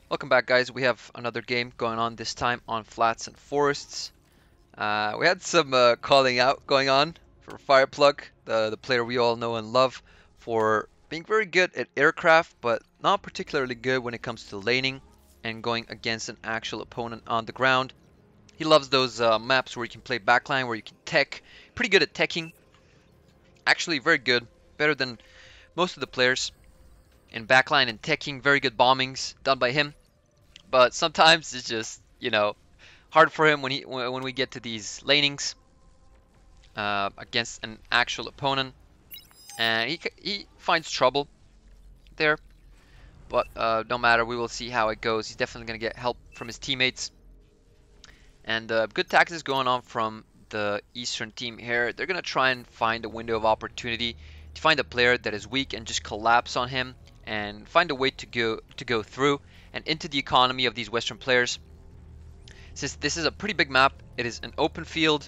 Welcome back, guys. We have another game going on, this time on Flats and Forests. We had some calling out going on for Fireplug, the player we all know and love, for being very good at aircraft, but not particularly good when it comes to laning and going against an actual opponent on the ground. He loves those maps where you can play backline, where you can tech. Pretty good at teching. Actually, very good. Better than most of the players in backline and teching. Very good bombings done by him. But sometimes it's just, hard for him when we get to these lanings against an actual opponent, and he finds trouble there. But no matter, we will see how it goes. He's definitely gonna get help from his teammates, and good tactics going on from the Eastern team here. They're gonna try and find a window of opportunity to find a player that is weak and just collapse on him and find a way to go through and into the economy of these Western players. Since this is a pretty big map, it is an open field,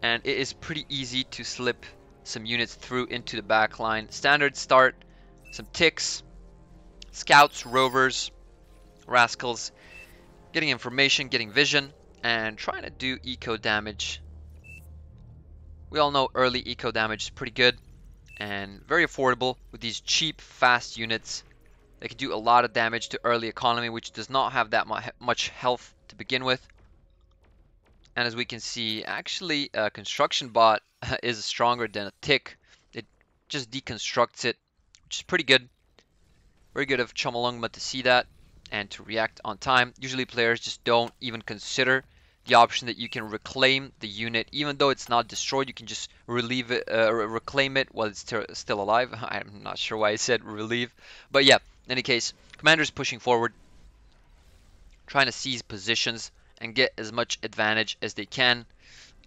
and it is pretty easy to slip some units through into the back line. Standard start, some ticks, scouts, rovers, rascals, getting information, getting vision, and trying to do eco damage. We all know early eco damage is pretty good and very affordable with these cheap, fast units. They can do a lot of damage to early economy, which does not have that much health to begin with. And as we can see, actually, a construction bot is stronger than a tick. It just deconstructs it, which is pretty good. Very good of Chomalongma to see that and to react on time. Usually players just don't even consider the option that you can reclaim the unit. Even though it's not destroyed, you can just relieve it, reclaim it while it's still alive. I'm not sure why I said relieve. But yeah, in any case, commander's pushing forward, trying to seize positions and get as much advantage as they can.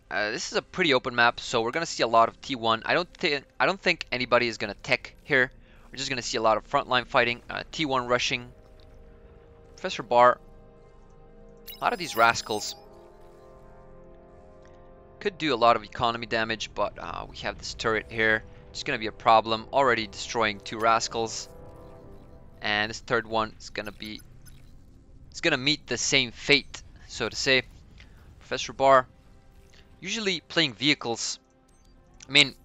This is a pretty open map, so we're gonna see a lot of T1. I don't think anybody is gonna tech here. We're just gonna see a lot of frontline fighting, T1 rushing, Professor Bar. A lot of these rascals could do a lot of economy damage, but we have this turret here. It's gonna be a problem. Already destroying 2 rascals, and this third one is gonna meet the same fate, so to say. Professor Bar usually playing vehicles. I mean,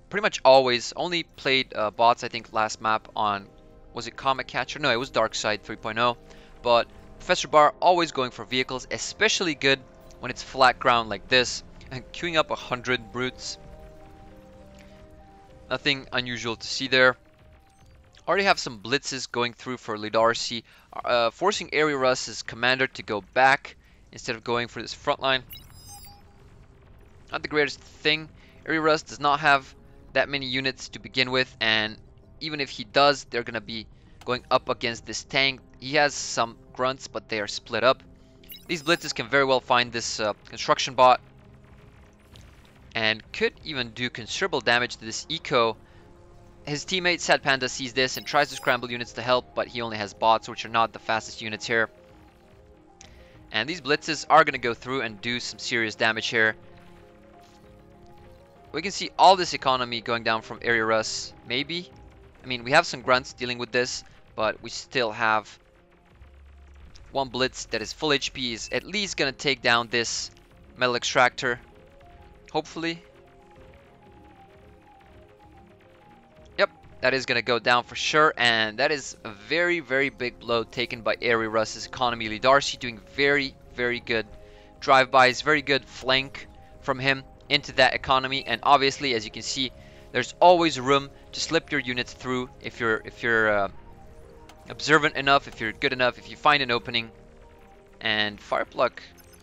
pretty much always. Only played bots, I think, last map on, was it Comet Catcher? No, it was Darkside 3.0. But Professor Bar always going for vehicles, especially good when it's flat ground like this. And queuing up 100 brutes. Nothing unusual to see there. Already have some blitzes going through for Lidarcy, forcing Ariarus' commander to go back instead of going for this front line. Not the greatest thing. Ariarus does not have that many units to begin with, and even if he does, they're gonna be going up against this tank. He has some grunts, but they are split up. These blitzes can very well find this construction bot and could even do considerable damage to this eco. His teammate Sad Panda sees this and tries to scramble units to help, but he only has bots, which are not the fastest units here. And these blitzes are going to go through and do some serious damage here. We can see all this economy going down from Ariarus, maybe. I mean, we have some grunts dealing with this, but we still have one blitz that is full HP, is at least going to take down this metal extractor. Hopefully. Yep, that is going to go down for sure, and that is a very, very big blow taken by Ariarus' economy. Lidarcy doing very, very good drive-bys, very good flank from him into that economy, and obviously, as you can see, there's always room to slip your units through if you're observant enough, if you're good enough, if you find an opening. And Fireplug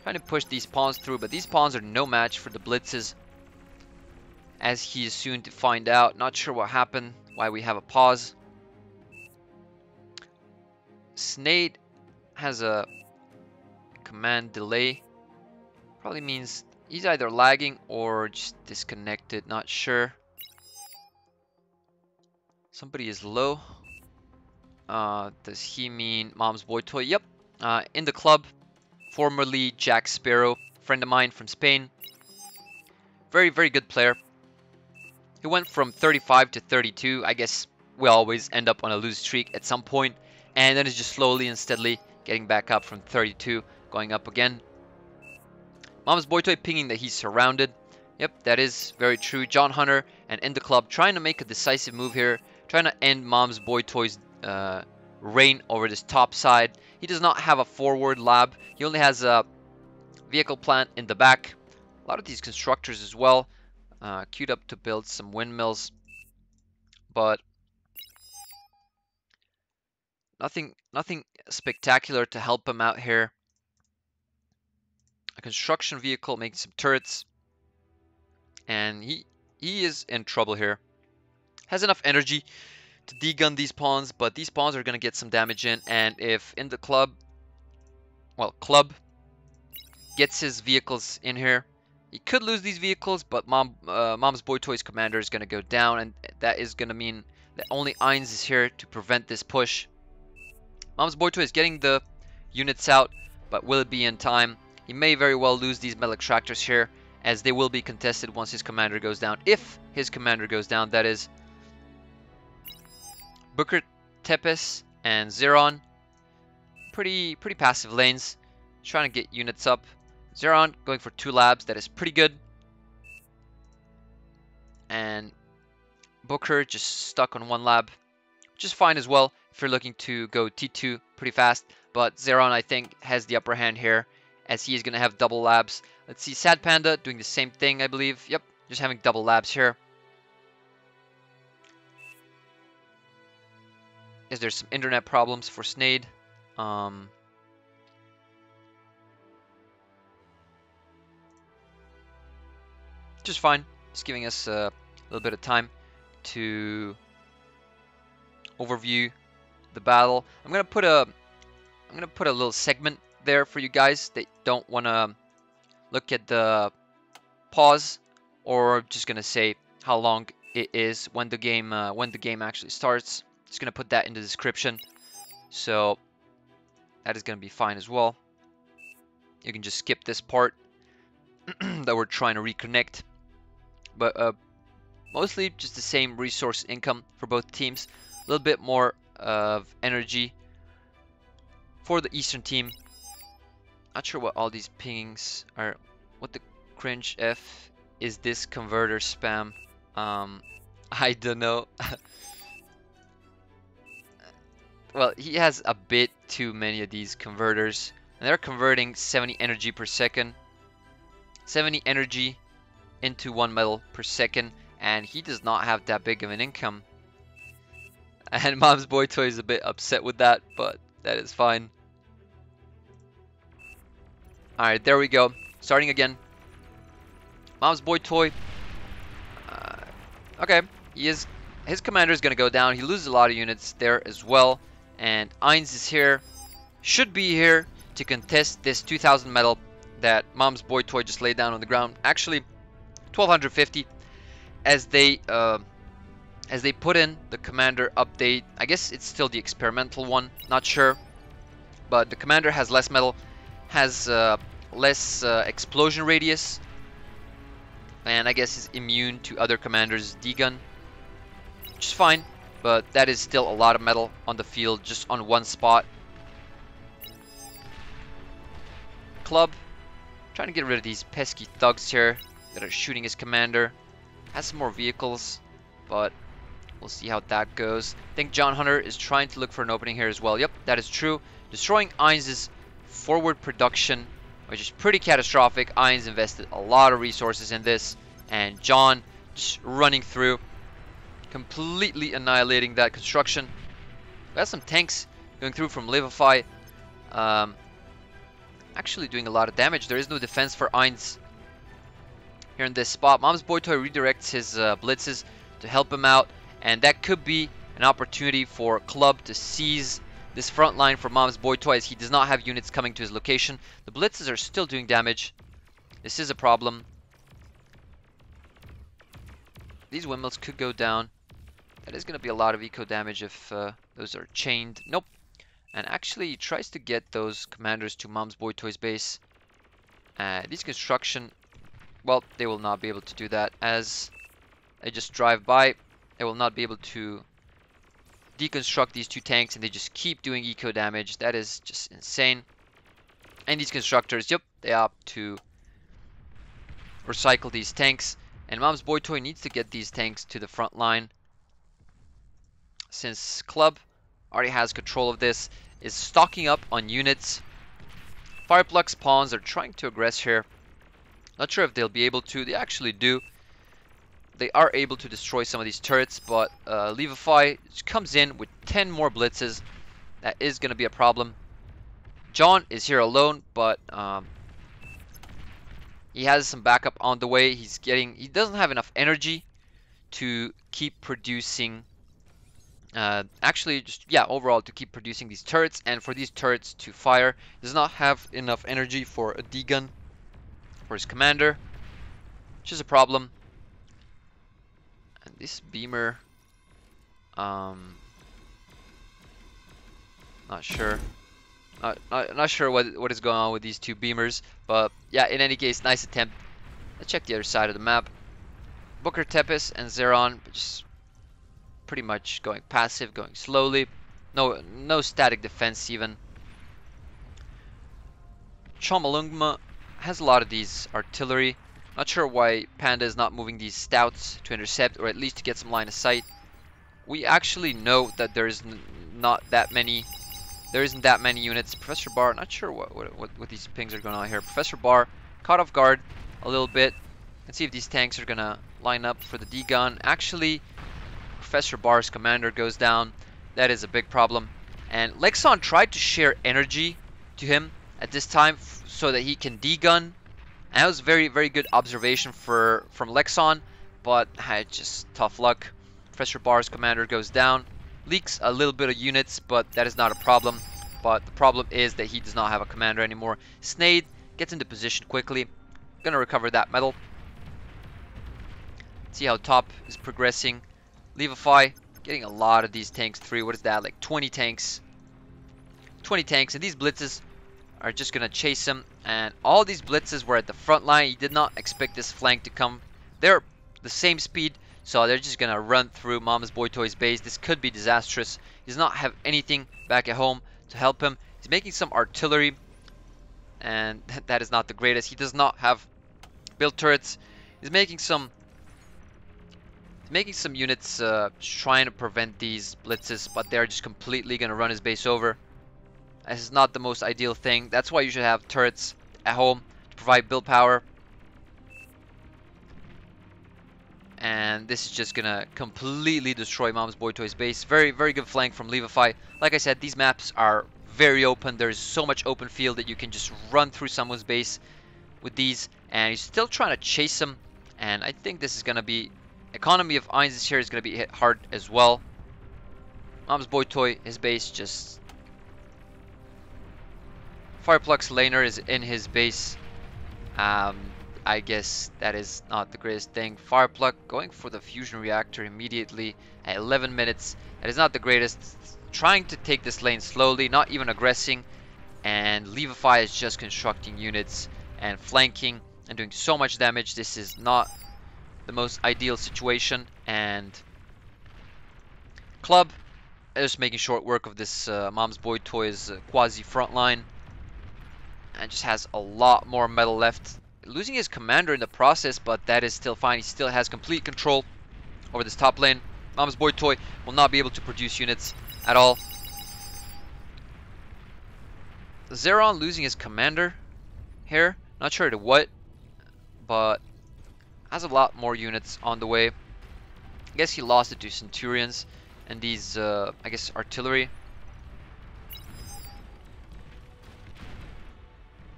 trying to push these pawns through, but these pawns are no match for the blitzes, as he is soon to find out. Not sure what happened, why we have a pause. Snade has a command delay. Probably means he's either lagging or just disconnected, not sure. Somebody is low. Does he mean Mom's Boy Toy? Yep. In the club. Formerly Jack Sparrow. Friend of mine from Spain. Very, very good player. He went from 35 to 32. I guess we always end up on a lose streak at some point. And then it's just slowly and steadily getting back up from 32, going up again. Mom's Boy Toy pinging that he's surrounded. Yep, that is very true. John Hunter and In the Club trying to make a decisive move here, trying to end Mom's Boy Toy's reign over this top side. He does not have a forward lab. He only has a vehicle plant in the back. A lot of these constructors as well, queued up to build some windmills, but nothing spectacular to help him out here. A construction vehicle making some turrets, and he is in trouble here. Has enough energy to degun these pawns, but these pawns are going to get some damage in, and if In the Club, well, Club gets his vehicles in here, he could lose these vehicles, but Mom's Boy Toy's commander is going to go down, and that is going to mean that only Ainz is here to prevent this push. Mom's Boy Toy is getting the units out, but will it be in time? He may very well lose these metal extractors here, as they will be contested once his commander goes down. If his commander goes down, that is. Booker, Tepes, and Zeron, pretty passive lanes, trying to get units up. Zeron going for 2 labs, that is pretty good. And Booker just stuck on 1 lab, which is fine as well if you're looking to go T2 pretty fast. But Zeron, I think, has the upper hand here, as he is going to have double labs. Let's see, Sad Panda doing the same thing, I believe. Yep, just having double labs here. Is there some internet problems for Snade? Just fine. Just giving us a little bit of time to overview the battle. I'm gonna put a little segment there for you guys that don't want to look at the pause, or just gonna say how long it is when the game actually starts. Just gonna put that in the description, so that is gonna be fine as well. You can just skip this part that we're trying to reconnect, but mostly just the same resource income for both teams. A little bit more of energy for the Eastern team. Not sure what all these pings are. What the cringe F is this converter spam? I don't know. Well, he has a bit too many of these converters, and they're converting 70 energy per second. 70 energy into 1 metal per second, and he does not have that big of an income. And Mom's Boy Toy is a bit upset with that, but that is fine. Alright, there we go. Starting again. Mom's Boy Toy. Okay, his commander is going to go down. He loses a lot of units there as well. And Ainz is here. Should be here to contest this 2000 metal that Mom's Boy Toy just laid down on the ground. Actually, 1250 as they put in the commander update. I guess it's still the experimental one, not sure. But the commander has less metal, has less explosion radius, and I guess is immune to other commanders' degun, which is fine, but that is still a lot of metal on the field just on one spot. Club trying to get rid of these pesky thugs here that are shooting his commander. Has some more vehicles, but we'll see how that goes. I think John Hunter is trying to look for an opening here as well. Yep, that is true. Destroying Ainz's forward production, which is pretty catastrophic. Ainz invested a lot of resources in this, and John just running through, completely annihilating that construction. We have some tanks going through from Livify, actually doing a lot of damage. There is no defense for Ainz here in this spot. Mom's Boy Toy redirects his blitzes to help him out, and that could be an opportunity for Club to seize this front line for Mom's Boy Toy, as he does not have units coming to his location. The blitzes are still doing damage. This is a problem. These windmills could go down. That is going to be a lot of eco damage if those are chained. Nope. And actually he tries to get those commanders to Mom's Boy Toy's base. These construction, well, they will not be able to do that as they just drive by. They will not be able to deconstruct these two tanks and they just keep doing eco damage. That is just insane. And these constructors, yep, they opt to recycle these tanks. And Mom's Boy Toy needs to get these tanks to the front line. Since Club already has control of this, is stocking up on units. Fireplug's pawns are trying to aggress here. Not sure if they'll be able to. They actually do. They are able to destroy some of these turrets, but Levify comes in with 10 more blitzes. That is going to be a problem. John is here alone, but he has some backup on the way. He doesn't have enough energy to keep producing. Overall to keep producing these turrets, and for these turrets to fire. He does not have enough energy for a D-gun for his commander, which is a problem. And this beamer, not sure. Not sure what is going on with these two beamers, but yeah, in any case, nice attempt. Let's check the other side of the map. Booker, Tepes, and Zeron just pretty much going passive, going slowly. No static defense even. Chomolungma has a lot of these artillery. Not sure why Panda is not moving these stouts to intercept, or at least to get some line of sight. We actually know that there isn't that many units. Professor Bar, not sure what these pings are going on here. Professor Bar caught off guard a little bit. Let's see if these tanks are gonna line up for the D-gun. Actually, Professor Bar's commander goes down. That is a big problem. And Lexon tried to share energy to him at this time so that he can D-gun. And that was very, very good observation from Lexon, but just tough luck. Professor Bar's commander goes down. Leaks a little bit of units, but that is not a problem. But the problem is that he does not have a commander anymore. Snade gets into position quickly. Gonna recover that medal. See how top is progressing. Levify getting a lot of these tanks through. What is that? Like 20 tanks. 20 tanks, and these blitzes are just gonna chase him. And all these blitzes were at the front line. He did not expect this flank to come. They're the same speed, so they're just gonna run through Mama's Boy Toy's base. This could be disastrous. He does not have anything back at home to help him. He's making some artillery, and that is not the greatest. He does not have built turrets. He's making some units trying to prevent these blitzes, but they're just completely gonna run his base over. This is not the most ideal thing. That's why you should have turrets at home to provide build power. And this is just gonna completely destroy Mom's Boy Toy's base. Very, very good flank from Levify. Like I said, these maps are very open. There's so much open field that you can just run through someone's base with these. And he's still trying to chase him. And I think this is gonna be economy of Ainz this here is gonna be hit hard as well. Mom's Boy Toy, his base just Fireplug's laner is in his base. I guess that is not the greatest thing. Fireplug going for the fusion reactor immediately at 11 minutes. That is not the greatest. Trying to take this lane slowly, not even aggressing. And Levify is just constructing units and flanking and doing so much damage. This is not the most ideal situation. And Club is making short work of this Mom's Boy Toy's quasi front line. And just has a lot more metal left. Losing his commander in the process, but that is still fine. He still has complete control over this top lane. Mom's Boy Toy will not be able to produce units at all. Zeron losing his commander here. Not sure to what, but has a lot more units on the way. I guess he lost it to Centurions and these, I guess, artillery.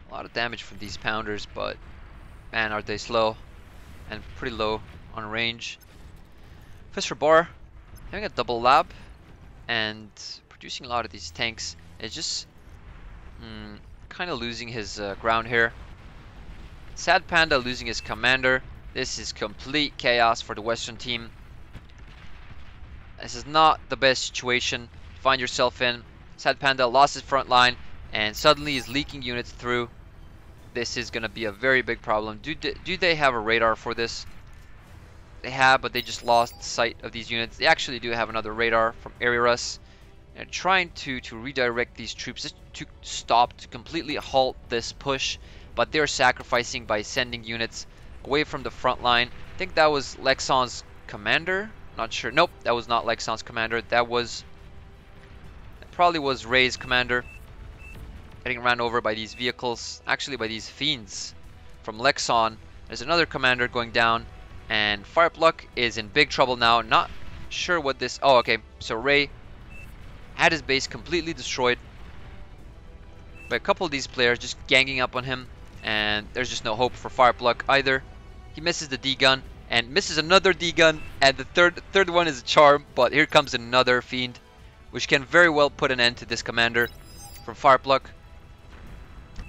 A lot of damage from these pounders, but man, are they slow and pretty low on range. Professor Bar having a double lab and producing a lot of these tanks is just kind of losing his ground here. Sad Panda losing his commander. This is complete chaos for the Western team. This is not the best situation to find yourself in. Sad Panda lost his front line and suddenly is leaking units through. This is going to be a very big problem. Do they have a radar for this? they have, but they just lost sight of these units. They actually do have another radar from Ariarus. And trying to redirect these troops just to stop, to completely halt this push. But they're sacrificing by sending units away from the front line. I think that was Lexon's commander. Not sure. Nope, that was not Lexon's commander. That probably was Ray's commander. Getting ran over by these vehicles. Actually, by these fiends from Lexon. There's another commander going down. And Firepluck is in big trouble now. Not sure what this... Oh, okay. So Ray had his base completely destroyed by a couple of these players just ganging up on him. And there's just no hope for Firepluck either. He misses the D-gun and misses another D-gun. And the third one is a charm. But here comes another fiend, which can very well put an end to this commander from Firepluck.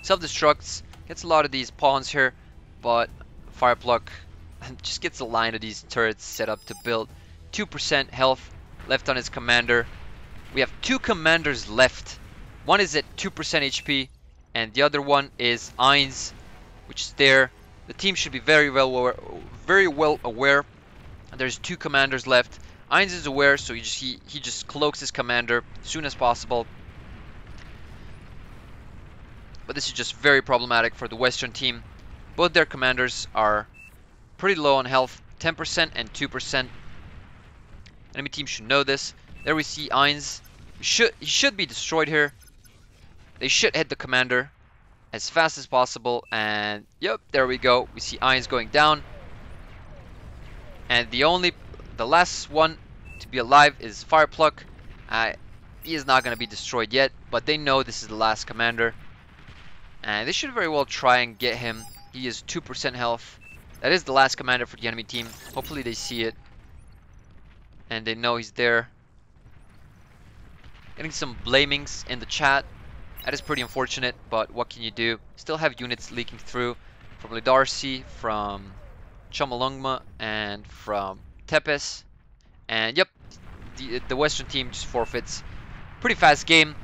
Self-destructs. Gets a lot of these pawns here. But Firepluck just gets a line of these turrets set up to build. 2% health left on his commander. We have 2 commanders left. One is at 2% HP, and the other one is Ainz, which is there. The team should be very well aware. There's 2 commanders left. Ainz is aware, so he just cloaks his commander as soon as possible. But this is just very problematic for the Western team. Both their commanders are pretty low on health, 10% and 2%. Enemy team should know this. There we see Ainz. He should be destroyed here. They should hit the commander as fast as possible. And yep, there we go. We see Ainz going down. And the last one to be alive is Firepluck. He is not going to be destroyed yet, but they know this is the last commander. And they should very well try and get him. He is 2% health. That is the last commander for the enemy team. Hopefully they see it. And they know he's there. Getting some blamings in the chat. That is pretty unfortunate, but what can you do? Still have units leaking through from Lidarcy, from Chomolungma, and from Tepes. And yep, the Western team just forfeits. Pretty fast game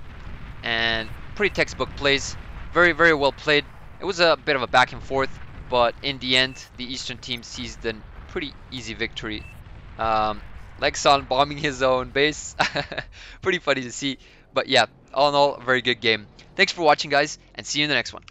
and pretty textbook plays. Very, very well played. It was a bit of a back and forth, but in the end, the Eastern team seized a pretty easy victory. Lexon bombing his own base. Pretty funny to see. But yeah, all in all, a very good game. Thanks for watching, guys, and see you in the next one.